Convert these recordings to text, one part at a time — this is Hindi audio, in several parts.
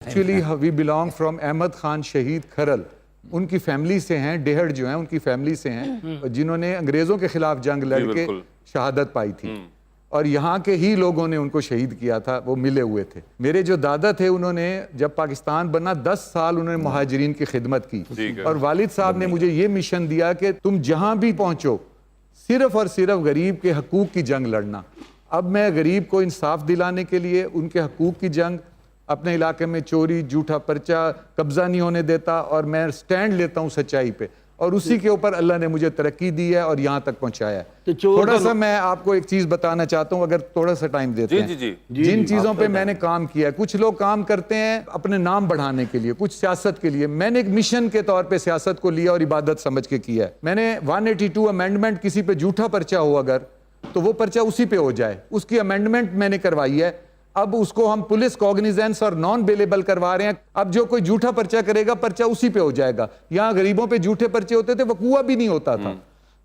Actually we belong from Ahmad Khan Shaheed Kharal, उनकी फैमिली से हैं, डेहड़ जो हैं उनकी फैमिली से हैं जिन्होंने अंग्रेजों के खिलाफ जंग लड़के शहादत पाई थी और यहाँ के ही लोगों ने उनको शहीद किया था, वो मिले हुए थे। मेरे जो दादा थे उन्होंने जब पाकिस्तान बना 10 साल उन्होंने मुहाजिरीन की खिदमत की और वालिद साहब ने मुझे ये मिशन दिया कि तुम जहाँ भी पहुँचो सिर्फ और सिर्फ गरीब के हकूक़ की जंग लड़ना। अब मैं गरीब को इंसाफ दिलाने के लिए उनके हकूक़ की जंग, अपने इलाके में चोरी, झूठा पर्चा, कब्जा नहीं होने देता और मैं स्टैंड लेता हूँ सच्चाई पे और उसी के ऊपर अल्लाह ने मुझे तरक्की दी है और यहाँ तक पहुँचाया है। थोड़ा सा मैं आपको एक चीज़ बताना चाहता हूँ, अगर थोड़ा सा टाइम देते हैं। जिन चीज़ों पे मैंने काम किया है, कुछ लोग काम करते हैं अपने नाम बढ़ाने के लिए, कुछ सियासत के लिए। मैंने एक मिशन के तौर पे सियासत को लिया और इबादत समझ के किया है। मैंने 182 अमेंडमेंट, किसी पे झूठा पर्चा हो अगर तो वो पर्चा उसी पे हो जाए, उसकी अमेंडमेंट मैंने करवाई है। अब उसको हम पुलिस कॉग्निजेंस और नॉन बेलेबल करवा रहे हैं। अब जो कोई झूठा पर्चा करेगा पर्चा उसी पे हो जाएगा। यहाँ गरीबों पे झूठे पर्चे होते थे, वकूआ भी नहीं होता था।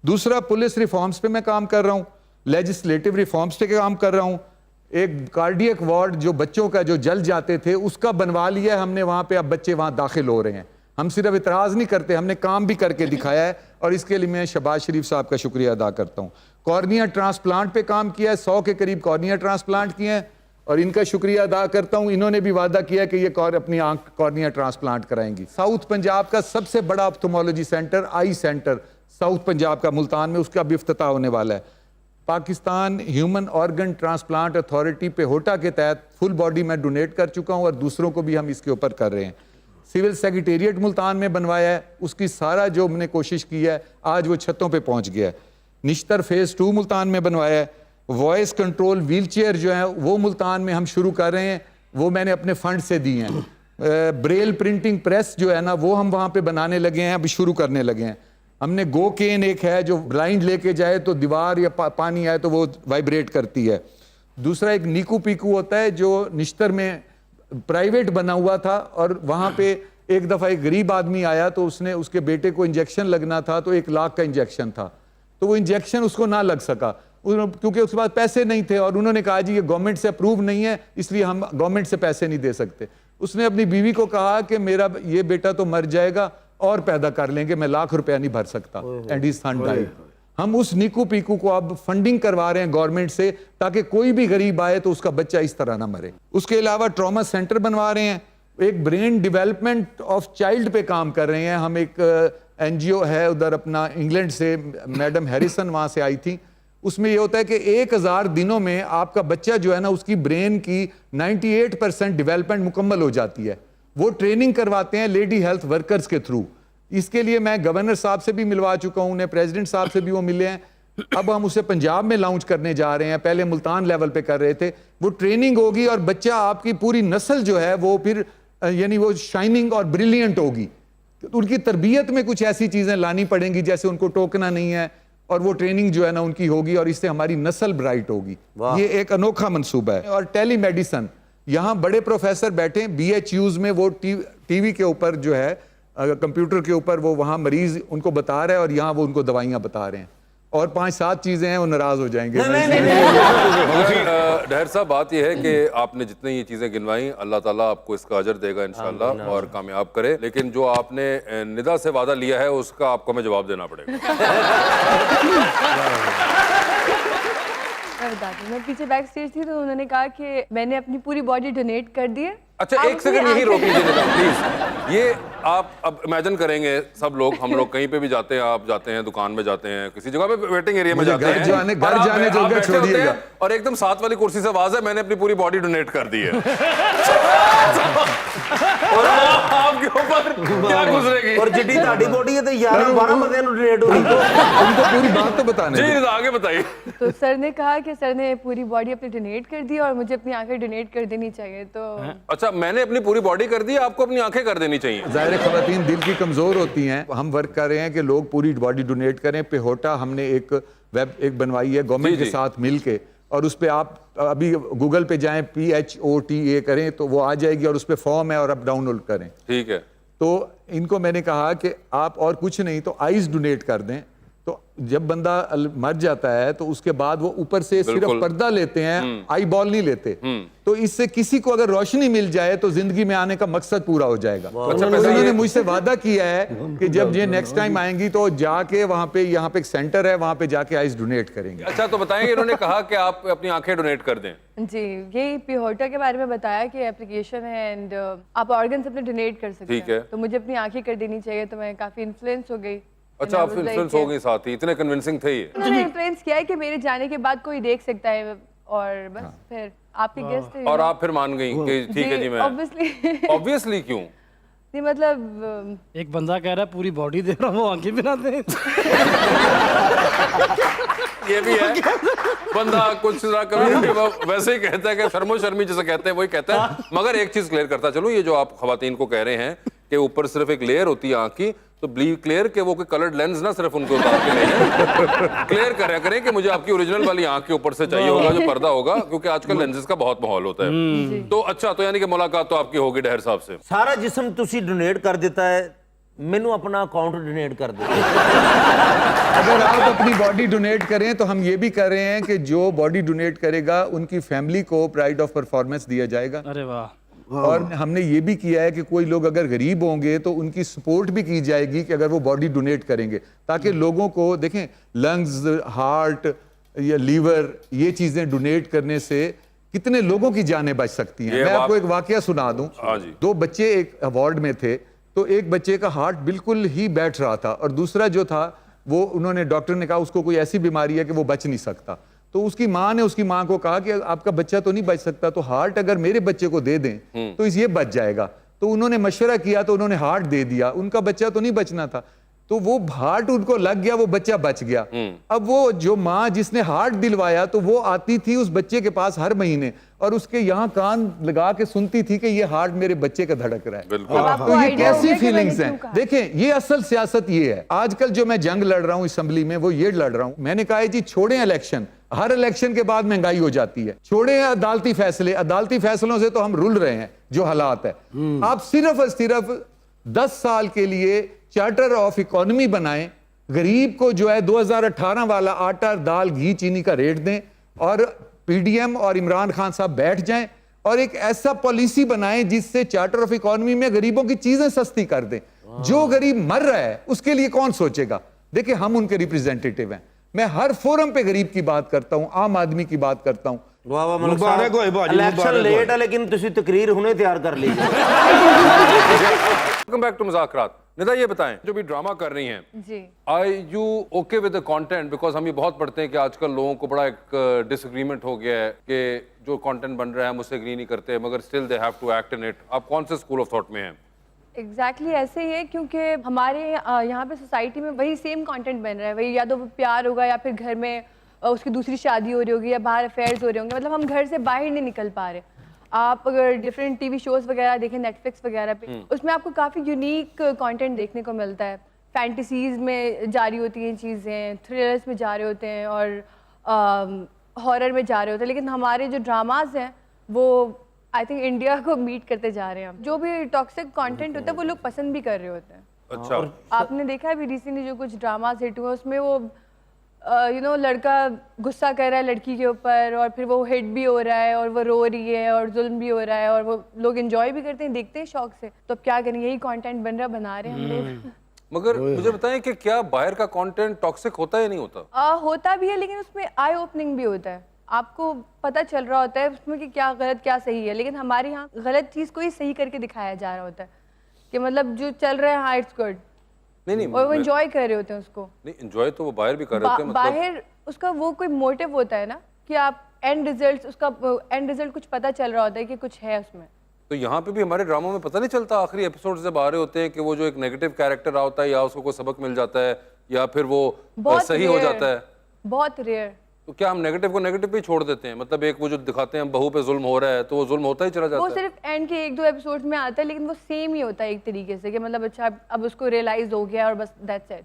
दूसरा, पुलिस रिफॉर्म्स पे मैं काम कर रहा हूँ, लेजिस्लेटिव रिफॉर्म्स पे काम कर रहा हूँ। एक कार्डियक वार्ड जो बच्चों का जो जल जाते थे उसका बनवा लिया हमने वहाँ पे, अब बच्चे वहाँ दाखिल हो रहे हैं। हम सिर्फ इतराज़ नहीं करते, हमने काम भी करके दिखाया है और इसके लिए मैं शहबाज शरीफ साहब का शुक्रिया अदा करता हूँ। कॉर्निया ट्रांसप्लांट पे काम किया है, 100 के करीब कॉर्निया ट्रांसप्लांट किए हैं और इनका शुक्रिया अदा करता हूं। इन्होंने भी वादा किया कि ये अपनी आंख कॉर्निया ट्रांसप्लांट कराएंगी। साउथ पंजाब का सबसे बड़ा ऑप्थेमोलॉजी सेंटर, आई सेंटर साउथ पंजाब का मुल्तान में, उसका भी इफ्तिताह होने वाला है। Pakistan human organ transplant authority पे होटा के तहत फुल बॉडी में डोनेट कर चुका हूं और दूसरों को भी हम इसके ऊपर कर रहे हैं। सिविल सेक्रेटेरिएट मुल्तान में बनवाया है, उसकी सारा जो हमने कोशिश की है आज वो छतों पर पहुँच गया है। निश्तर फेज़ 2 मुल्तान में बनवाया है। वॉइस कंट्रोल व्हील चेयर जो है वो मुल्तान में हम शुरू कर रहे हैं, वो मैंने अपने फंड से दी हैं। ब्रेल प्रिंटिंग प्रेस जो है ना वो हम वहाँ पे बनाने लगे हैं, अभी शुरू करने लगे हैं। हमने गो केन एक है जो ब्लाइंड लेके जाए तो दीवार या पानी आए तो वो वाइब्रेट करती है। दूसरा एक नीकू पीकू होता है जो निश्तर में प्राइवेट बना हुआ था और वहाँ पे एक दफ़ा एक गरीब आदमी आया तो उसने उसके बेटे को इंजेक्शन लगना था तो 1 लाख का इंजेक्शन था, तो वो इंजेक्शन उसको ना लग सका क्योंकि उसके पास पैसे नहीं थे और उन्होंने कहा जी ये गवर्नमेंट से अप्रूव नहीं है इसलिए हम गवर्नमेंट से पैसे नहीं दे सकते। उसने अपनी बीवी को कहा कि मेरा ये बेटा तो मर जाएगा और पैदा कर लेंगे, मैं लाख रुपया नहीं भर सकता। And his son died. हम उस नीकू पीकू को अब फंडिंग करवा रहे हैं गवर्नमेंट से ताकि कोई भी गरीब आए तो उसका बच्चा इस तरह ना मरे। उसके अलावा ट्रॉमा सेंटर बनवा रहे हैं, एक ब्रेन डेवलपमेंट ऑफ चाइल्ड पे काम कर रहे हैं हम। एक NGO है उधर अपना इंग्लैंड से, मैडम हैरिसन वहाँ से आई थी। उसमें ये होता है कि 1000 दिनों में आपका बच्चा जो है ना उसकी ब्रेन की 98% डेवलपमेंट मुकम्मल हो जाती है। वो ट्रेनिंग करवाते हैं लेडी हेल्थ वर्कर्स के थ्रू। इसके लिए मैं गवर्नर साहब से भी मिलवा चुका हूँ, उन्हें प्रेसिडेंट साहब से भी वो मिले हैं। अब हम उसे पंजाब में लॉन्च करने जा रहे हैं, पहले मुल्तान लेवल पे कर रहे थे। वो ट्रेनिंग होगी और बच्चा आपकी पूरी नस्ल जो है वो फिर यानी वो शाइनिंग और ब्रिलियंट होगी। उनकी तरबियत में कुछ ऐसी चीज़ें लानी पड़ेंगी जैसे उनको टोकना नहीं है और वो ट्रेनिंग जो है ना उनकी होगी और इससे हमारी नस्ल ब्राइट होगी। ये एक अनोखा मंसूबा है। और टेली मेडिसन, यहाँ बड़े प्रोफेसर बैठे BHUs में, वो टीवी के ऊपर जो है कंप्यूटर के ऊपर वो वहाँ मरीज उनको बता रहा है और यहाँ वो उनको दवाइयाँ बता रहे हैं। और 5-7 चीज़ें हैं वो नाराज़ हो जाएंगे। डहर साहब, बात यह है कि आपने जितनी ये चीज़ें गिनवाई अल्लाह ताला आपको इसका अजर देगा इंशाल्लाह और कामयाब करे। लेकिन जो आपने निदा से वादा लिया है उसका आपको हमें जवाब देना पड़ेगा। मैं पीछे बैक स्टेज थी तो उन्होंने कहा कि मैंने अपनी पूरी बॉडी डोनेट कर दी है। अच्छा, एक सेकंड यही रोक लीजिए प्लीज। ये आप अब इमेजिन करेंगे सब लोग, हम लोग कहीं पे भी जाते हैं, आप जाते हैं दुकान में जाते हैं, किसी जगह पे वेटिंग एरिया में जाते हैं, घर जाने जोगा छोड़िएगा और एकदम साथ वाली कुर्सी से आवाज है मैंने अपनी पूरी बॉडी डोनेट कर दी है। और आपके ऊपर क्या गुजरेगी? और जिड्डी ताड़ी बॉडी है तो 11-12 बंदे डोनेट हो रही तो उनको पूरी बात तो बताने जी, आगे बताइए। तो सर ने कहा कि सर ने पूरी बॉडी अपनी डोनेट कर दी और मुझे अपनी आंखें डोनेट कर देनी चाहिए। तो अच्छा, मैंने अपनी पूरी बॉडी कर दी, आपको अपनी आंखें कर देनी चाहिए। ज़ाहिर ख़वातीन दिल की कमज़ोर होती हैं। हम वर्क कर रहे हैं कि लोग पूरी बॉडी डोनेट करें। पेहोटा हमने एक बनवाई है गवर्नमेंट के साथ मिल के और उस पर आप अभी गूगल पे जाएं PHOTA करें तो वो आ जाएगी और उस पर फॉर्म है और आप डाउनलोड करें। ठीक है। तो इनको मैंने कहा कि आप और कुछ नहीं तो आइज़ डोनेट कर दें। तो जब बंदा मर जाता है तो उसके बाद वो ऊपर से सिर्फ बिल्कुल। पर्दा लेते हैं, आई बॉल नहीं लेते। तो इससे किसी को अगर रोशनी मिल जाए तो जिंदगी में आने का मकसद पूरा हो जाएगा। अच्छा, तो उन्होंने मुझसे वादा किया है कि जब ये नेक्स्ट टाइम आएंगी तो जाके वहां पे, यहाँ पे एक सेंटर है, वहां पे जाके आइस डोनेट करेंगे। अच्छा, तो बताएंगे, इन्होंने कहा कि आप अपनी आंखें डोनेट कर दें। जी, यही पिहोटा के बारे में बताया कि एप्लीकेशन है एंड आप ऑर्गन्स अपने डोनेट कर सकते ठीक है। हैं। तो मुझे अपनी आंखें कर देनी चाहिए, तो मैं काफी इन्फ्लुएंस हो गई। अच्छा, आप इन्फ्लुएंस हो गई साथ ही, इतने कन्विंसिंग थे ये। उन्होंने इन्फ्लुएंस किया है कि मेरे जाने के बाद कोई देख सकता है, और बस फिर आपके गेस्ट थे और आप फिर मान गई कि ठीक है जी, मैं ऑब्वियसली ऑब्वियसली क्यों? नहीं मतलब एक बंदा कह रहा है पूरी बॉडी दे रहा हूँ, वो आंखें भी ना दे। ये भी है, बंदा कुछ ना कभी वो वैसे ही कहता है कि शर्मो शर्मी जैसे कहते हैं वही कहता है। मगर एक चीज क्लियर करता चलूं, ये जो आप खवातीन को कह रहे हैं कि ऊपर सिर्फ एक लेयर होती है आंख की, तो बी क्लियर के वो कोई कलर्ड लेंस ना सिर्फ उनको उतार के नहीं क्लियर करें करें कि मुझे आपकी ओरिजिनल वाली आंख के ऊपर से चाहिए होगा जो पर्दा होगा, क्योंकि आजकल लेंसेज का बहुत माहौल होता है। तो अच्छा, तो यानी कि मुलाकात तो आपकी होगी डहर साहब से। ਸਾਰਾ ਜਿਸਮ ਤੁਸੀਂ ਡੋਨੇਟ ਕਰ ਦਿੱਤਾ ਹੈ, ਮੈਨੂੰ ਆਪਣਾ ਅਕਾਊਂਟ ਡੋਨੇਟ ਕਰ ਦਿਓ। अगर आप अपनी बॉडी डोनेट करें तो हम ये भी कर रहे हैं कि जो बॉडी डोनेट करेगा उनकी फैमिली को प्राइड ऑफ परफॉर्मेंस दिया जाएगा। अरे वाह, और हमने ये भी किया है कि कोई लोग अगर गरीब होंगे तो उनकी सपोर्ट भी की जाएगी कि अगर वो बॉडी डोनेट करेंगे, ताकि लोगों को देखें, लंग्स, हार्ट या लीवर, ये चीजें डोनेट करने से कितने लोगों की जानें बच सकती हैं। ये मैं आपको एक वाकया सुना दूं। हाँ जी। 2 बच्चे एक वार्ड में थे, तो एक बच्चे का हार्ट बिल्कुल ही बैठ रहा था और दूसरा जो था वो, उन्होंने, डॉक्टर ने कहा उसको कोई ऐसी बीमारी है कि वो बच नहीं सकता। तो उसकी माँ ने उसकी माँ को कहा कि आपका बच्चा तो नहीं बच सकता, तो हार्ट अगर मेरे बच्चे को दे दें तो ये बच जाएगा। तो उन्होंने मशवरा किया, तो उन्होंने हार्ट दे दिया। उनका बच्चा तो नहीं बचना था, तो वो हार्ट उनको लग गया, वो बच्चा बच गया। अब वो जो माँ जिसने हार्ट दिलवाया, तो वो आती थी उस बच्चे के पास हर महीने और उसके यहाँ कान लगा के सुनती थी कि ये हार्ट मेरे बच्चे का धड़क रहा है। बिल्कुल। अब आपको तो ये आइडिया हो कैसी गया कि मैंने फीलिंग्स क्यों हैं। कहा। देखें, ये असल सियासत ये है। आजकल जो मैं जंग लड़ रहा हूं असेंबली में, वो ये लड़ रहा हूं, मैंने कहा है जी छोड़ें इलेक्शन, हर इलेक्शन के बाद महंगाई हो जाती है, छोड़ें अदालती फैसले, अदालती फैसलों से तो हम रुल रहे हैं जो हालात है। आप सिर्फ और सिर्फ 10 साल के लिए चार्टर ऑफ इकोनॉमी बनाएं, गरीब को जो है 2018 वाला आटा, दाल, घी, चीनी का रेट दें और पीडीएम और इमरान खान साहब बैठ जाएं और एक ऐसा पॉलिसी बनाएं जिससे चार्टर ऑफ इकोनॉमी में गरीबों की चीजें सस्ती कर दें। जो गरीब मर रहा है उसके लिए कौन सोचेगा? देखिए, हम उनके रिप्रेजेंटेटिव हैं। मैं हर फोरम पे गरीब की बात करता हूं, आम आदमी की बात करता हूं। ਵਾਹ ਵਾਹ ਮਲਕ ਮੁਬਾਰਕ ਹੋਏ ਸਾਹਿਬ, ਭਾਜੀ, ਇਲੈਕਸ਼ਨ ਮੁਬਾਰਕ ਲੇਟ ਹੈ ਲੇਕਿਨ ਤੁਸੀਂ ਤਕਰੀਰ ਹੁਣੇ ਤਿਆਰ ਕਰ लीजिए। Welcome back to Muzakraat. Nida, ये बताएं, जो भी ड्रामा कर रही हैं, जी, are you okay with the content? Because हम ये बहुत पढ़ते हैं कि आजकल लोगों को बड़ा एक डिसएग्रीमेंट हो गया है कि जो कंटेंट बन रहा है हम उससे एग्री नहीं करते, मगर still they have to act in it. आप कौन से स्कूल ऑफ थॉट में हैं? एग्जैक्टली ऐसे ही है, क्योंकि हमारे यहाँ पे सोसाइटी में वही सेम कंटेंट बन रहा है। वही या तो वो प्यार होगा या फिर घर में उसकी दूसरी शादी हो रही होगी या बाहर अफेयर्स हो रहे होंगे। मतलब हम घर से बाहर नहीं निकल पा रहे। आप अगर डिफरेंट टीवी शोज़ वगैरह देखें नेटफ्लिक्स वगैरह पे, उसमें आपको काफ़ी यूनिक कंटेंट देखने को मिलता है। फैंटेसीज़ में जारी होती हैं चीज़ें, थ्रिलर्स में जा रहे होते हैं और हॉरर में जा रहे होते हैं। लेकिन हमारे जो ड्रामाज हैं वो आई थिंक इंडिया को मीट करते जा रहे हैं। जो भी टॉक्सिक कंटेंट होता है वो लोग पसंद भी कर रहे होते हैं। अच्छा, आपने देखा है अभी रिसेंटली जो कुछ ड्रामास हिट हुए, उसमें वो लड़का गुस्सा कर रहा है लड़की के ऊपर और फिर वो हिट भी हो रहा है और वो रो रही है और जुल्म भी हो रहा है और वो लोग एंजॉय भी करते हैं, देखते हैं शौक से। तो अब क्या करें, यही कंटेंट बन रहा, बना रहे हैं हम लोग। मगर मुझे बताएं कि क्या बाहर का कंटेंट टॉक्सिक होता है या नहीं होता? होता भी है, लेकिन उसमें आई ओपनिंग भी होता है। आपको पता चल रहा होता है उसमें कि क्या गलत क्या सही है। लेकिन हमारे यहाँ गलत चीज़ को ही सही करके दिखाया जा रहा होता है कि मतलब जो चल रहा है हाँ इट्स गुड, नहीं और वो एंजॉय कर रहे होते हैं उसको। नहीं, एंजॉय तो वो बाहर भी कर रहे होते हैं, मतलब बाहर उसका वो कोई मोटिव होता है ना कि आप एंड रिजल्ट, उसका एंड रिजल्ट कुछ पता चल रहा होता है कि कुछ है उसमें। तो यहाँ पे भी हमारे ड्रामा में पता नहीं चलता आखिरी एपिसोड जब आ रहे होते हैं कि वो जो एक नेगेटिव कैरेक्टर रहा होता है या उसको कोई सबक मिल जाता है या फिर वो सही हो जाता है। बहुत रेयर। तो क्या हम नेगेटिव को नेगेटिव पे ही छोड़ देते हैं? मतलब एक वो जो दिखाते हैं बहू पे जुल्म हो रहा है तो वो जुल्म होता ही चला जाता वो है। सिर्फ एंड के 1-2 एपिसोड में आता है, लेकिन वो सेम ही होता है एक तरीके से कि मतलब अच्छा अब उसको रियलाइज हो गया और बस दैट्स इट।